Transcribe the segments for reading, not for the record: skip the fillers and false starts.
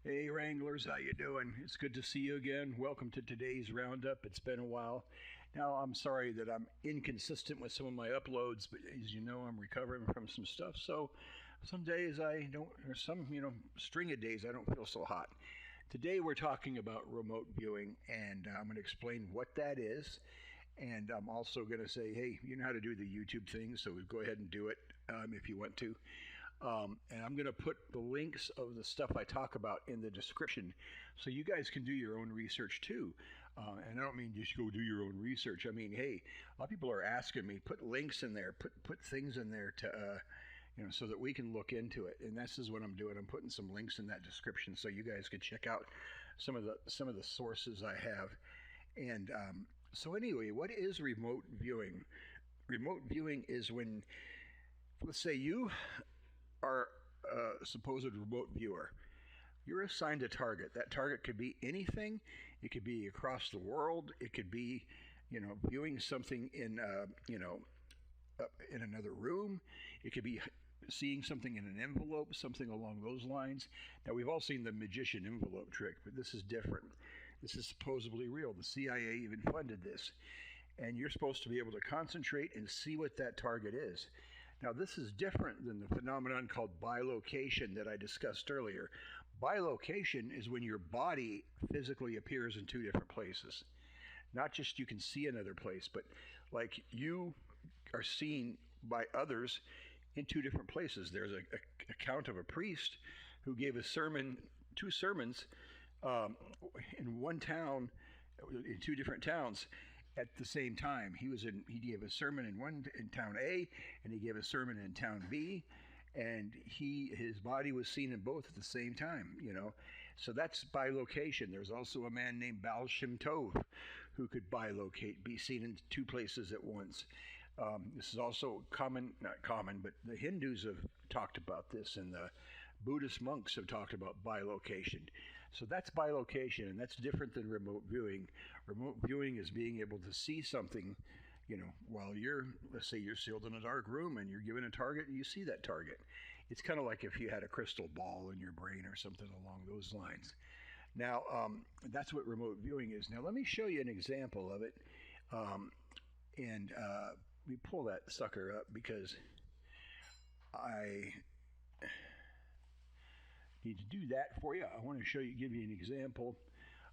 Hey Wranglers, how you doing? It's good to see you again. Welcome to today's roundup. It's been a while. Now, I'm sorry that I'm inconsistent with some of my uploads, but as you know, I'm recovering from some stuff. So some days I don't, or some, string of days I don't feel so hot. Today we're talking about remote viewing, and I'm going to explain what that is. And I'm also going to say, hey, you know how to do the YouTube thing, so go ahead and do it if you want to. And I'm going to put the links of the stuff I talk about in the description so you guys can do your own research too. And I don't mean just go do your own research. I mean, hey, a lot of people are asking me, put links in there, put things in there to, so that we can look into it. And this is what I'm doing. I'm putting some links in that description so you guys can check out some of the sources I have. And so anyway, what is remote viewing? Remote viewing is when, let's say you are a supposed remote viewer. You're assigned a target. That target could be anything. It could be across the world. It could be, viewing something in, in another room. It could be seeing something in an envelope, something along those lines. Now, we've all seen the magician envelope trick, but this is different. This is supposedly real. The CIA even funded this. And you're supposed to be able to concentrate and see what that target is. Now, this is different than the phenomenon called bilocation that I discussed earlier. Bilocation is when your body physically appears in two different places. Not just you can see another place, but like you are seen by others in two different places. There's a account of a priest who gave a sermon, two sermons in one town, in two different towns at the same time. He gave a sermon in town A, and he gave a sermon in town B, and his body was seen in both at the same time. So that's bilocation. There's also a man named Baal Shem Tov who could bilocate, be seen in two places at once. This is also common, not common, but the Hindus have talked about this, and the Buddhist monks have talked about bilocation. So that's bilocation, and that's different than remote viewing. Remote viewing is being able to see something, while let's say you're sealed in a dark room and you're given a target and you see that target. It's kind of like if you had a crystal ball in your brain or something along those lines. Now, that's what remote viewing is. Now, let me show you an example of it. And we pull that sucker up because I need to do that for you. I want to give you an example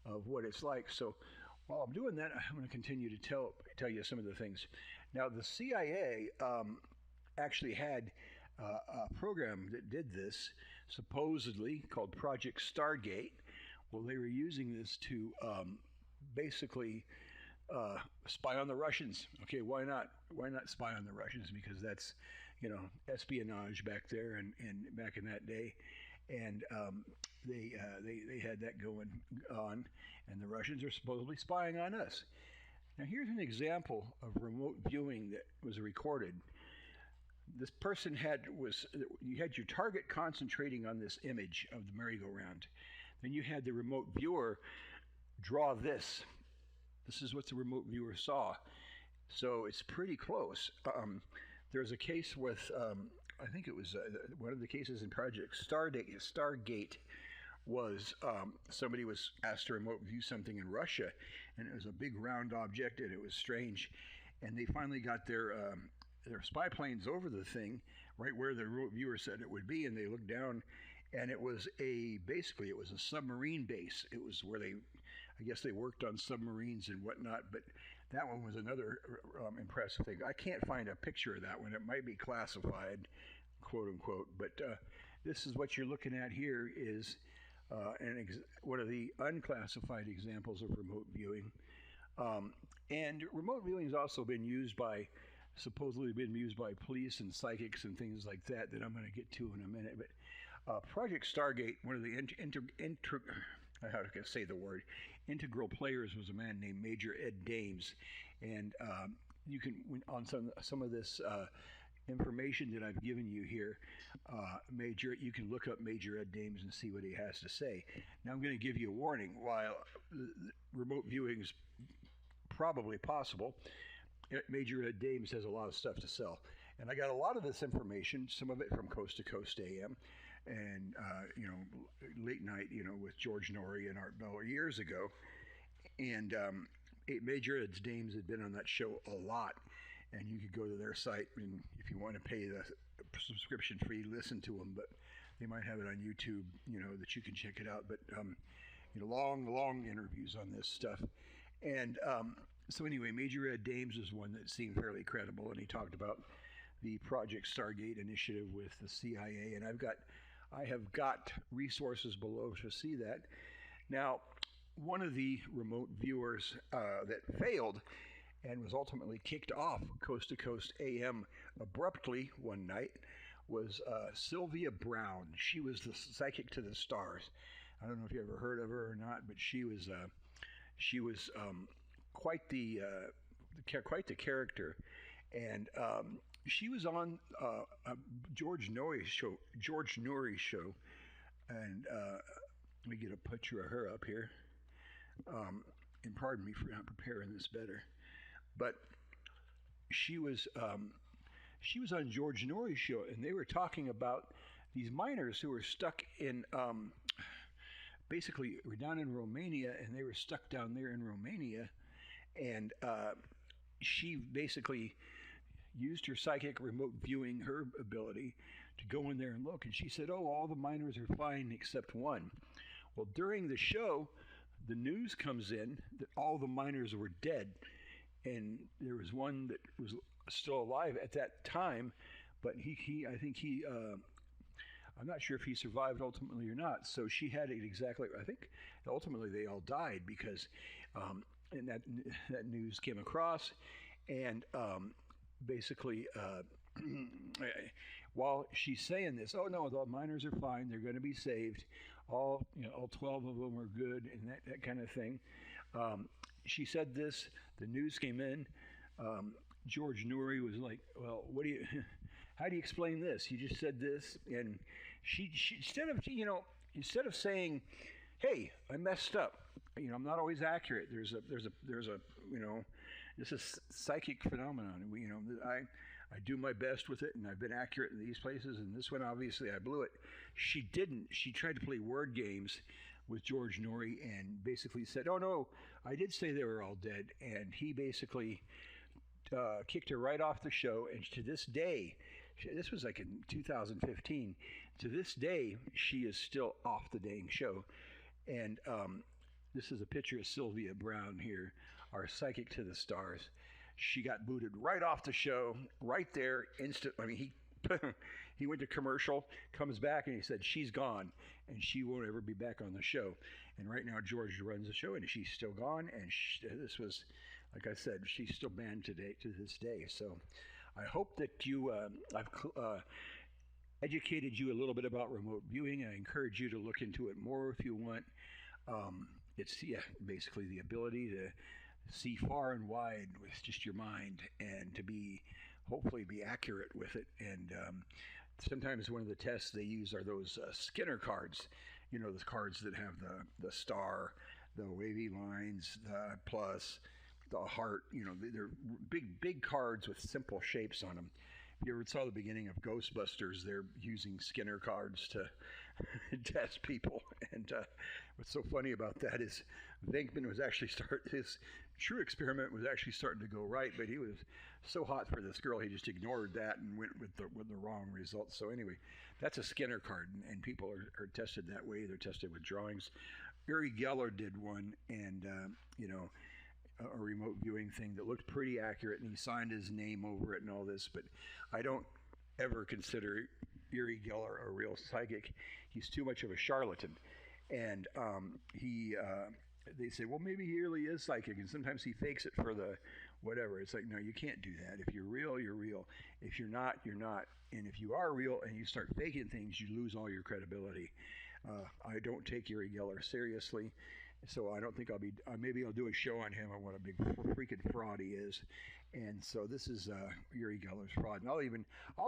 of what it's like. So while I'm doing that, I'm going to continue to tell you some of the things. Now, the CIA actually had a program that did this, supposedly called Project Stargate. Well, they were using this to basically spy on the Russians. Okay, why not? Why not spy on the Russians? Because that's, espionage back there and back in that day, and they had that going on, and the Russians are supposedly spying on us. Now, here's an example of remote viewing that was recorded. This person you had your target concentrating on this image of the merry-go-round. Then you had the remote viewer draw this. This is what the remote viewer saw. So it's pretty close. There's a case with, I think it was one of the cases in Project Stargate was somebody was asked to remote view something in Russia, and it was a big round object, and it was strange. And they finally got their spy planes over the thing, right where the remote viewer said it would be, and they looked down, and it was basically a submarine base. It was where I guess they worked on submarines and whatnot, but that one was another impressive thing. I can't find a picture of that one. It might be classified, quote unquote, but this is what you're looking at here is one of the unclassified examples of remote viewing. And remote viewing has also supposedly been used by police and psychics and things like that I'm going to get to in a minute. But Project Stargate, one of the how to say the word, integral players was a man named Major Ed Dames. And you can, on some of this information that I've given you here, you can look up Major Ed Dames and see what he has to say. Now, I'm going to give you a warning. While remote viewing is probably possible, Major Ed Dames has a lot of stuff to sell. And I got a lot of this information, some of it from Coast to Coast AM. and late night, with George Norrie and Art Bell years ago, and Major Ed's Dames had been on that show a lot, and you could go to their site and if you want to pay the subscription fee, listen to them, but they might have it on YouTube, that you can check it out. But long interviews on this stuff, and so anyway, Major Ed Dames was one that seemed fairly credible, and he talked about the Project Stargate initiative with the CIA, and I have got resources below to see that. Now, one of the remote viewers that failed and was ultimately kicked off Coast to Coast AM abruptly one night was Sylvia Browne. She was the psychic to the stars. I don't know if you ever heard of her or not, but she was quite the character, and she was on a George Norrie show, and let me get a picture of her up here. And pardon me for not preparing this better, but she was on George Norrie's show, and they were talking about these miners who were stuck in basically were down in Romania, and they were stuck down there in Romania, and she basically used her psychic remote viewing, her ability, to go in there and look, and she said, "Oh, all the miners are fine except one." Well, during the show, the news comes in that all the miners were dead, and there was one that was still alive at that time, but I think I'm not sure if he survived ultimately or not. So she had it exactly. I think ultimately they all died because, and that news came across, and basically. While she's saying this, oh no, the miners are fine; they're going to be saved. All 12 of them are good, and that kind of thing. She said this. The news came in. George Norrie was like, "Well, how do you explain this? You just said this," and she instead of saying, "Hey, I messed up. I'm not always accurate. There's a this is psychic phenomenon. I do my best with it, and I've been accurate in these places, and this one, obviously, I blew it." She didn't. She tried to play word games with George Norrie and basically said, "Oh, no, I did say they were all dead." And he basically kicked her right off the show. And to this day, this was like in 2015, to this day, she is still off the dang show. And this is a picture of Sylvia Browne here, our psychic to the stars. She got booted right off the show, right there, instant. I mean, he went to commercial, comes back, and he said she's gone, and she won't ever be back on the show. And right now, George runs the show, and she's still gone. And this was, like I said, she's still banned to this day. So, I hope that I've educated you a little bit about remote viewing. I encourage you to look into it more if you want. It's basically the ability to see far and wide with just your mind, and to hopefully be accurate with it. And sometimes one of the tests they use are those Skinner cards, those cards that have the star, the wavy lines, the plus, the heart. They're big cards with simple shapes on them. If you ever saw the beginning of Ghostbusters, they're using Skinner cards to test people. And what's so funny about that is Venkman was actually his true experiment was actually starting to go right, but he was so hot for this girl, he just ignored that and went with the wrong results. So anyway, that's a Skinner card, and people are tested that way. They're tested with drawings. Uri Geller did one, and a remote viewing thing that looked pretty accurate, and he signed his name over it and all this. But I don't ever consider Uri Geller a real psychic. He's too much of a charlatan, and they say, well, maybe he really is psychic, and sometimes he fakes it for the whatever. It's like, no, you can't do that. If you're real, you're real. If you're not, you're not. And if you are real and you start faking things, you lose all your credibility. I don't take Uri Geller seriously, So I don't think I'll be. Maybe I'll do a show on him on what a big freaking fraud he is. And so this is Uri Geller's fraud. And I'll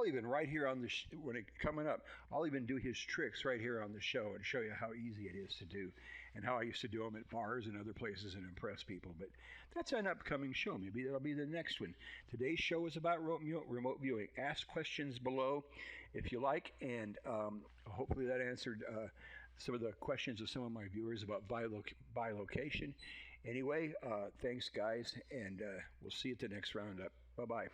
even right here on the when it coming up, I'll even do his tricks right here on the show and show you how easy it is to do, and how I used to do them at bars and other places and impress people. But that's an upcoming show. Maybe that'll be the next one. Today's show is about remote viewing. Ask questions below if you like, and hopefully that answered some of the questions of some of my viewers about bilocation. Anyway, thanks, guys, and we'll see you at the next roundup. Bye bye.